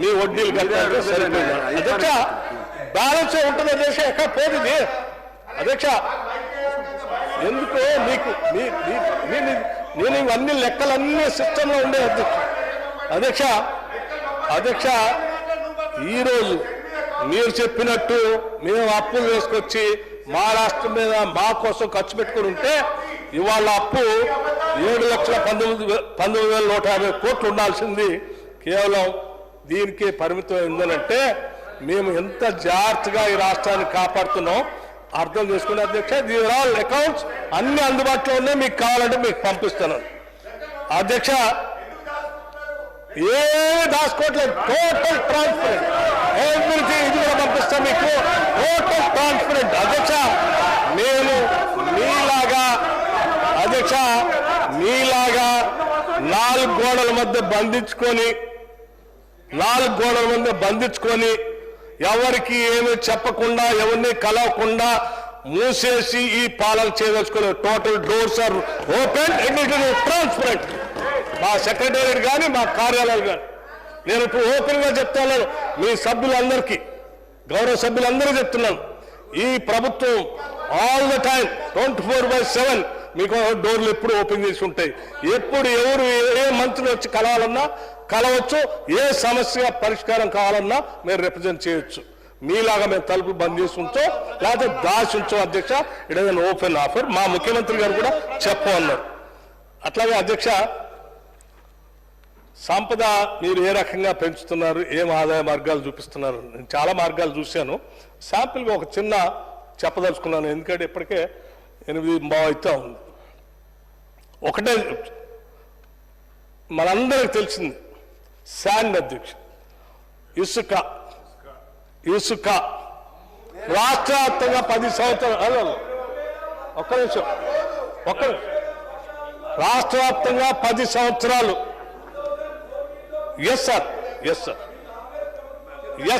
మీ వడ్డీలు కలిపి సరిపోయింది అధ్యక్ష. బ్యాలెన్స్ ఉంటుంది అధ్యక్ష, ఎక్కడ పోతుంది అధ్యక్ష. ఎందుకు మీకు నేను ఇవన్నీ లెక్కలన్నీ సిస్టంలో ఉండే అధ్యక్ష. అధ్యక్ష ఈరోజు మీరు చెప్పినట్టు మేము అప్పులు వేసుకొచ్చి మా రాష్ట్రం మీద మా కోసం ఖర్చు పెట్టుకుని ఉంటే ఇవాళ అప్పు 7,19,150 కోట్లు ఉండాల్సింది కేవలం దీనికే పరిమితం ఉందనంటే మేము ఎంత జాగ్రత్తగా ఈ రాష్ట్రాన్ని కాపాడుతున్నాం అర్థం చేసుకునే అధ్యక్ష. దీని ఆల్ అకౌంట్స్ అన్ని అందుబాటులో ఉన్నాయి, మీకు కావాలంటే మీకు పంపిస్తున్నాను అధ్యక్ష. ఏ దాచుకోవట్లేదు, టోటల్ ట్రాన్స్పరెంట్ ఎవ్రీథింగ్. ఇది కూడా పంపిస్తాం మీకు, టోటల్ ట్రాన్స్పరెంట్ అధ్యక్ష. నేను మీలాగా అధ్యక్ష మీలాగా 4 గోడల మధ్య బంధించుకొని ఎవరికి ఏమీ చెప్పకుండా ఎవరిని కలవకుండా మూసేసి ఈ పాలన చేయదలుచుకోలేదు. Total doors are open and it is transparent. మా సెక్రటేరియట్ కానీ మా కార్యాలయాలు కానీ నేను ఇప్పుడు ఓపెన్గా చెప్తాను, మీ సభ్యులందరికీ గౌరవ సభ్యులందరూ చెప్తున్నాను, ఈ ప్రభుత్వం ఆల్ ద టైం 24/7 మీకు డోర్లు ఎప్పుడు ఓపెన్ చేసి ఉంటాయి. ఎప్పుడు ఎవరు ఏ మంత్రి వచ్చి కలవాలన్నా కలవచ్చు, ఏ సమస్య పరిష్కారం కావాలన్నా మీరు రిప్రజెంట్ చేయొచ్చు. మీలాగా మేము తలుపులు బంద్ చేసి ఉంచో లేకపోతే దాచి ఉంచో అధ్యక్ష. It is an open offer. మా ముఖ్యమంత్రి గారు కూడా చెప్పమన్నారు. అట్లాగే అధ్యక్ష సంపద మీరు ఏ రకంగా పెంచుతున్నారు, ఏం ఆదాయ మార్గాలు చూపిస్తున్నారు, నేను చాలా మార్గాలు చూశాను. శాంపిల్గా ఒక చిన్న చెప్పదలుచుకున్నాను, ఎందుకంటే ఇప్పటికే 8:30 అవుతా ఉంది. ఒకటే మనందరికి తెలిసింది, శాండ్ అధ్యక్ష, ఇసుక రాష్ట్ర వ్యాప్తంగా 10 సంవత్సరాలు ఒక్క నిమిషం రాష్ట్ర వ్యాప్తంగా 10 సంవత్సరాలు. ఎస్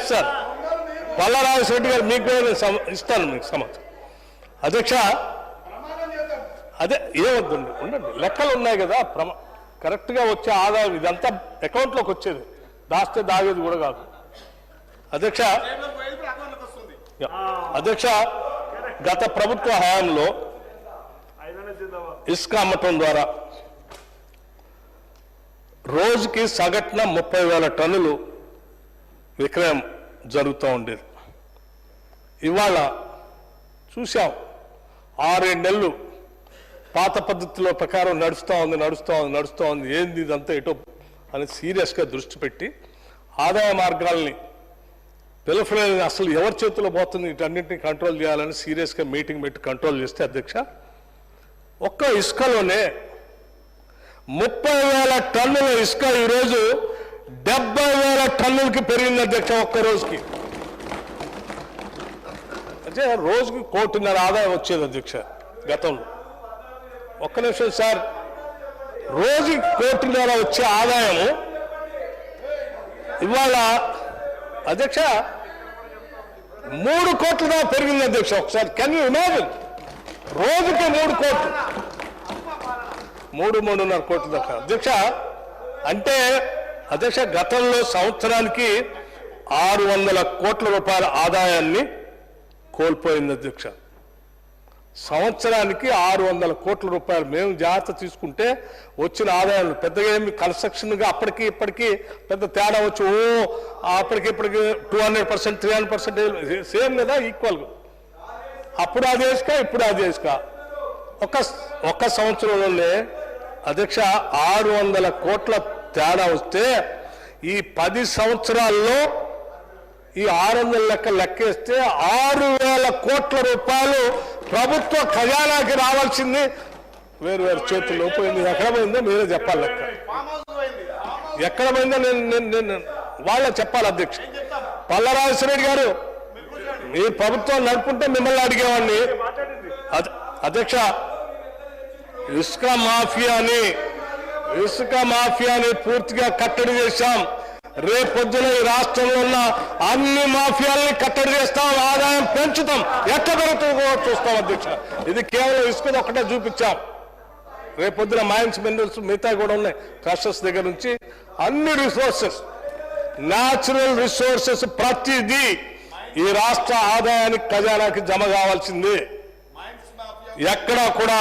సార్ పల్లారాజశెట్టి గారు మీకు ఇస్తాను మీకు సమాచారం అధ్యక్ష. అదే ఏమొద్దండి, ఉండండి, లెక్కలు ఉన్నాయి కదా, కరెక్ట్గా వచ్చే ఆదాయం ఇదంతా అకౌంట్లోకి వచ్చేది, దాస్తే దాగేది కూడా కాదు అధ్యక్ష. గత ప్రభుత్వ హయాంలో ఇసుక అమ్మటం ద్వారా రోజుకి సగటున 30,000 టన్నులు విక్రయం జరుగుతూ ఉండేది. ఇవాళ చూసాం 6-7 నెలలు పాత పద్ధతిలో ప్రకారం నడుస్తూ ఉంది. ఏంది ఇదంతా ఎటో అని సీరియస్గా దృష్టి పెట్టి ఆదాయ మార్గాల్ని పిలఫలేని అసలు ఎవరి చేతిలో పోతుంది వీటన్నింటినీ కంట్రోల్ చేయాలని సీరియస్గా మీటింగ్ పెట్టి కంట్రోల్ చేస్తే అధ్యక్ష ఒక్క ఇసుకలోనే 30,000 టన్నుల ఇసుక ఈరోజు 70,000 టన్నులకి పెరిగింది అధ్యక్ష. ఒక్క రోజుకి అంటే రోజుకి 1.5 కోటి ఆదాయం వచ్చేది అధ్యక్ష గతంలో. ఒక్క నిమిషం సార్, రోజుకి 1.5 కోటి వచ్చే ఆదాయము ఇవాళ అధ్యక్ష 3 కోట్ల దాకా పెరిగింది అధ్యక్ష. ఒకసారి కెన్ యూ ఇమాజిన్, రోజుకి 3 కోట్లు, 3-3.5 కోట్ల దాకా అధ్యక్ష. అంటే అధ్యక్ష గతంలో సంవత్సరానికి 600 కోట్ల రూపాయల ఆదాయాన్ని కోల్పోయింది అధ్యక్ష. సంవత్సరానికి 600 కోట్ల రూపాయలు మేము జాగ్రత్త తీసుకుంటే వచ్చిన ఆదాయాలు పెద్దగా ఏమి కన్స్ట్రక్షన్గా అప్పటికి ఇప్పటికీ పెద్ద తేడా వచ్చి అప్పటికిప్పటికి 200%, 300% సేమ్ కదా, ఈక్వల్గా. అప్పుడు అది వేసుక ఇప్పుడు అది వేసుక ఒక్క సంవత్సరంలోనే అధ్యక్ష 600 కోట్ల తేడా వస్తే ఈ 10 సంవత్సరాల్లో ఈ 600 లెక్కేస్తే 6,000 కోట్ల రూపాయలు ప్రభుత్వ ఖజానాకి రావాల్సింది వేరు చేతుల్లో పోయింది. ఎక్కడ పోయిందో మీరే చెప్పాలి, లెక్క ఎక్కడ పోయిందో నేను వాళ్ళ చెప్పాలి అధ్యక్ష. పల్లారాజశెట్టి గారు మీ ప్రభుత్వం నడుపుకుంటే మిమ్మల్ని అడిగేవాడిని అధ్యక్ష. ఇసుక మాఫియాని పూర్తిగా కట్టడి చేశాం. రేపొద్దున ఈ రాష్ట్రంలో ఉన్న అన్ని మాఫియాల్ని కట్టడి చేస్తాం, ఆదాయం పెంచుతాం, ఎట్లా పెరుగుతుందో చూస్తాం అధ్యక్ష. ఇది కేవలం ఇసుకది ఒక్కటే చూపించాం. రేపొద్దున మైన్స్ మినరల్స్ మిగతా కూడా ఉన్నాయి, క్రషర్స్ దగ్గర నుంచి అన్ని రిసోర్సెస్ న్యాచురల్ రిసోర్సెస్ ప్రతిదీ ఈ రాష్ట్ర ఆదాయానికి ఖజానాకి జమ కావాల్సిందే. ఎక్కడా కూడా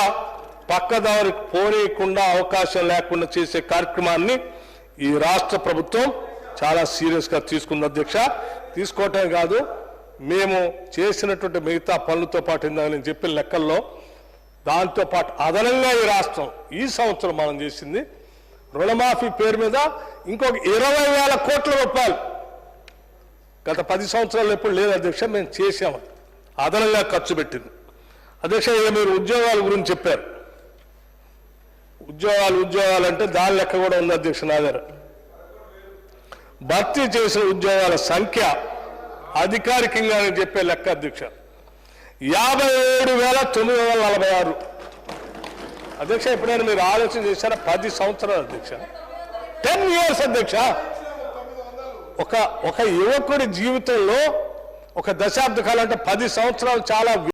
పక్కదారికి పోనీయకుండా అవకాశం లేకుండా చేసే కార్యక్రమాన్ని ఈ రాష్ట్ర ప్రభుత్వం చాలా సీరియస్గా తీసుకుంది అధ్యక్ష. తీసుకోవటమే కాదు, మేము చేసినటువంటి మిగతా పనులతో పాటు ఇందాక నేను చెప్పిన లెక్కల్లో దాంతో పాటు అదనంగా ఈ రాష్ట్రం ఈ సంవత్సరం మనం చేసింది రుణమాఫీ పేరు మీద ఇంకొక 20,000 కోట్ల రూపాయలు గత 10 సంవత్సరాలు ఎప్పుడు లేదు అధ్యక్ష, మేము చేసాము, అదనంగా ఖర్చు పెట్టింది. అధ్యక్ష, ఇక మీరు ఉద్యోగాల గురించి చెప్పారు. ఉద్యోగాలు అంటే దాని లెక్క కూడా ఉంది అధ్యక్ష నా దగ్గర. భర్తీ చేసిన ఉద్యోగాల సంఖ్య అధికారికంగా చెప్పే లెక్క అధ్యక్ష 57,946. అధ్యక్ష, ఎప్పుడైనా మీరు ఆలోచన చేశారా? 10 సంవత్సరాలు అధ్యక్ష, 10 years అధ్యక్ష. ఒక యువకుడి జీవితంలో ఒక దశాబ్ద కాలం అంటే 10 సంవత్సరాలు చాలా